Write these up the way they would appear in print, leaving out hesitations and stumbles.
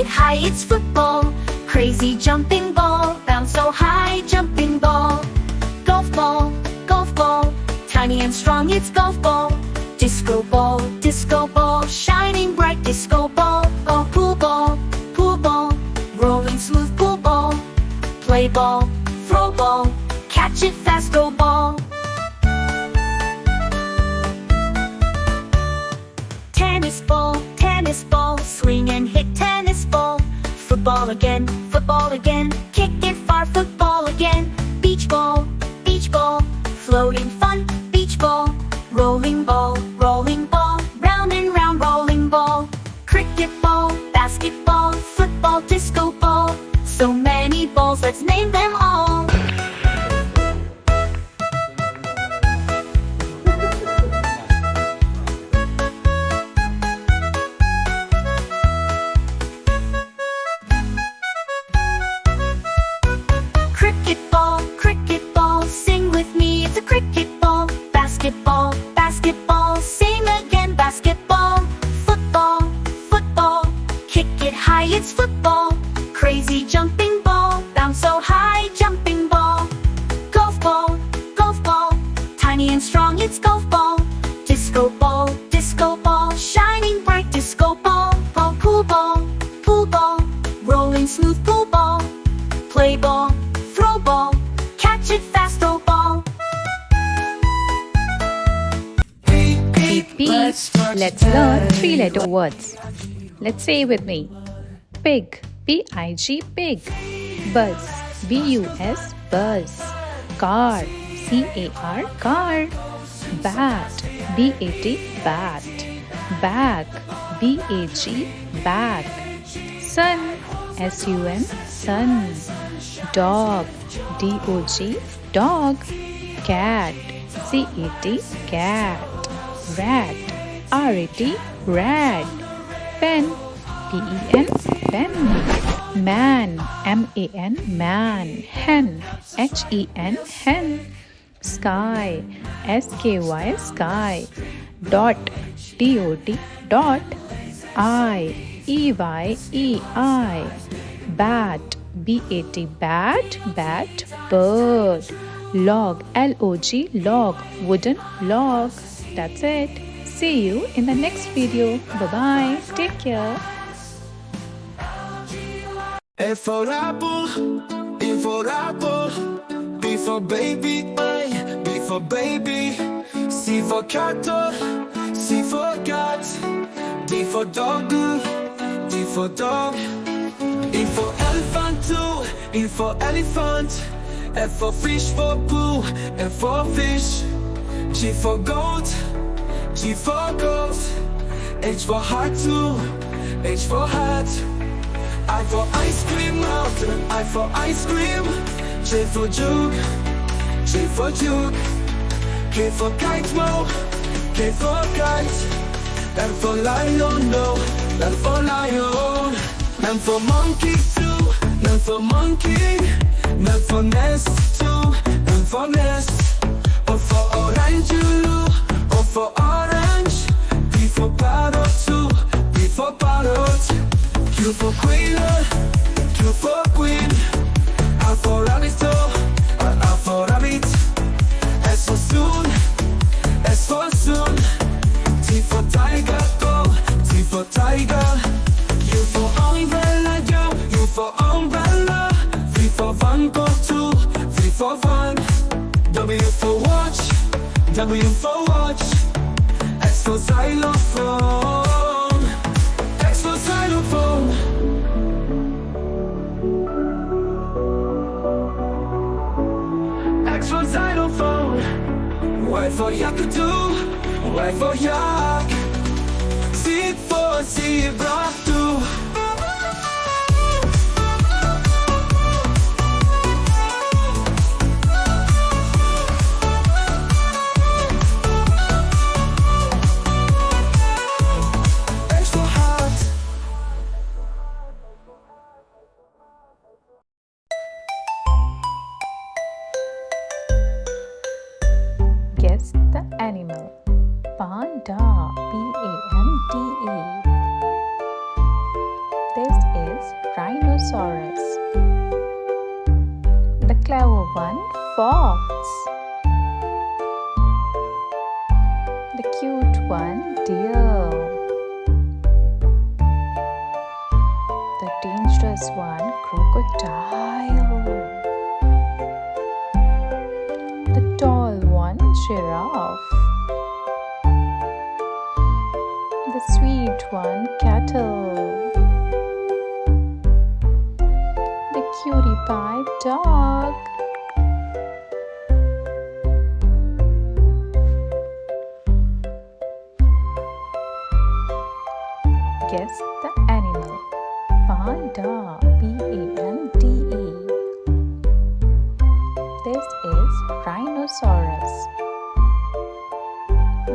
it high, it's football. Crazy jumping ball, bounce so high, jumping ball. Golf ball, golf ball, tiny and strong, it's golf ball. Disco ball, shining bright disco ball. Oh, pool ball, rolling smooth pool ball. Play ball, throw ball, catch it fast, go ball. Tennis ball, swing and hit tennis ball. Football again, kick it far, football again. Beach ball, floating fun, beach ball. Rolling ball, round and round rolling ball. Cricket ball, basketball, football, disco ball. So many balls, let's name them all. Cricket ball, sing with me, it's a cricket ball. Basketball, sing again, basketball. Football, kick it high, it's football. Crazy jumping ball, bounce so high, jumping ball. Golf ball, tiny and strong, it's golf ball. Disco ball, shining bright disco ball. Oh, pool ball, rolling smooth pool ball. Play ball, throw ball, catch it fast, throw ball. Beep, let's learn 3-letter words. Let's say with me. Pig, P-I-G, pig. Buzz, B-U-S, buzz. Car, C-A-R, car. Bat, B-A-T, bat. Bag, B-A-G, bag. Sun, S-U-N, sun. Dog, D-O-G, dog. Cat, C-A-T, cat. Rat, R-A-T, rat. Pen, P-E-N, pen. Man, M-A-N, man. Hen, H-E-N, hen. Sky, S-K-Y, sky. Dot, D-O-T, dot. I, E-Y, E-I. Bat, B-A-T, bat, bat. Bird, log, L-O-G, log, wooden log. That's it. See you in the next video. Bye-bye. Take care. A for apple, E for apple. B for baby, I, B for baby. C for cattle, C for cat. D for dog, D for dog. E for elephant too, E for elephant. F for fish for poo, F for fish. G for goat, G for goat. H for heart too, H for hat. I for ice cream mountain, I for ice cream. J for juke, J for juke. K for kite mo, K for kite. L for lion, no, L for lion. M for monkey too, N for monkey. N for nest too, N for nest. O for orange, O for orange. P for parrot too, P for parrot. Q for queen, Q for queen. R for rabbit, R for rabbit. S for soon, S for soon. T for tiger, go, T for tiger. U for umbrella, yo, U for umbrella. V for van, go to, V for van. W for watch, W for watch. X for xylophone, X for xylophone. X for xylophone. Y for yakadoo, Y for yak. Z for zebra too. Guess the animal. Panda, P-A-N-D-A. clever one, fox. The cute one, deer. The dangerous one, crocodile. The tall one, giraffe. The sweet one, cattle. The cutie pie, dog. Guess the animal. Panda, P-A-N-D-A. This is rhinoceros.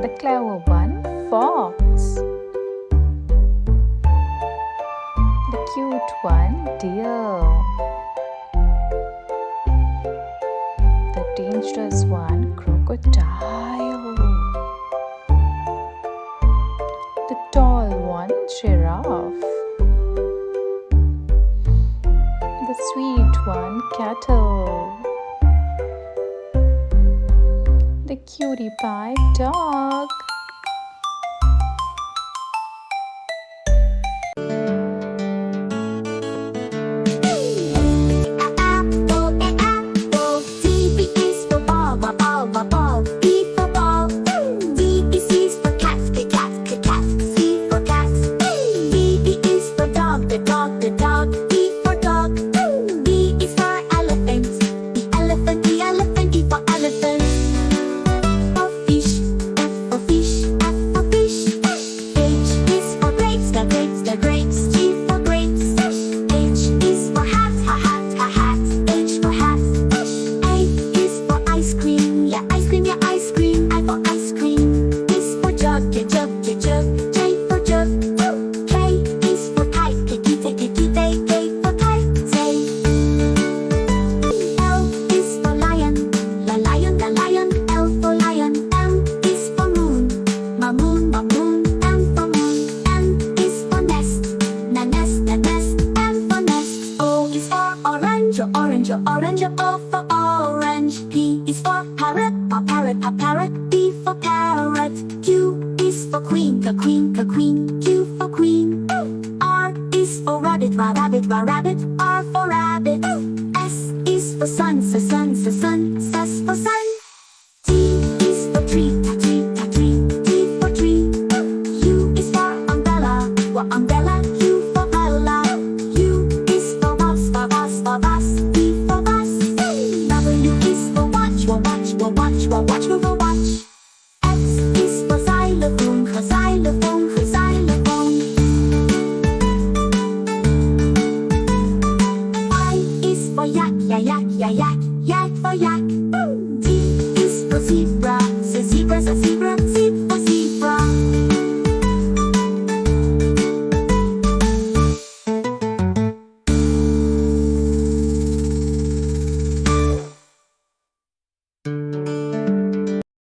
The clever one, fox. The cute one, deer. The dangerous one, crocodile. The tall one, giraffe. The sweet one, cattle. The cutie pie, dog. Apple, D is for ball, ball. B for ball. D is for cat, cat. C for cat. D is for dog, the dog. E for dog. E is for elephant, the elephant. E for elephant. For fish, F for fish. H is for grapes, the grapes. G for grapes. H is for hat, hat. H for hat. A is for ice cream, yeah, ice cream. I for ice cream. Is for jug, jug. J for jug. K is for kite, K for kite. Say L is for lion, the lion. L for lion. M is for moon, moon. M for moon. N is for nest, the nest. M for nest. O is for orange, O for orange. P is for parrot, parrot. P for parrot. Q is for queen, the queen. Q for queen. R is for rabbit, rabbit. R for rabbit. S is for sun, S for sun. T is for tree, T for tree. U is for umbrella, umbrella. U for umbrella. U is for bus, V for bus. W is for watch, watch. X is for xylophone,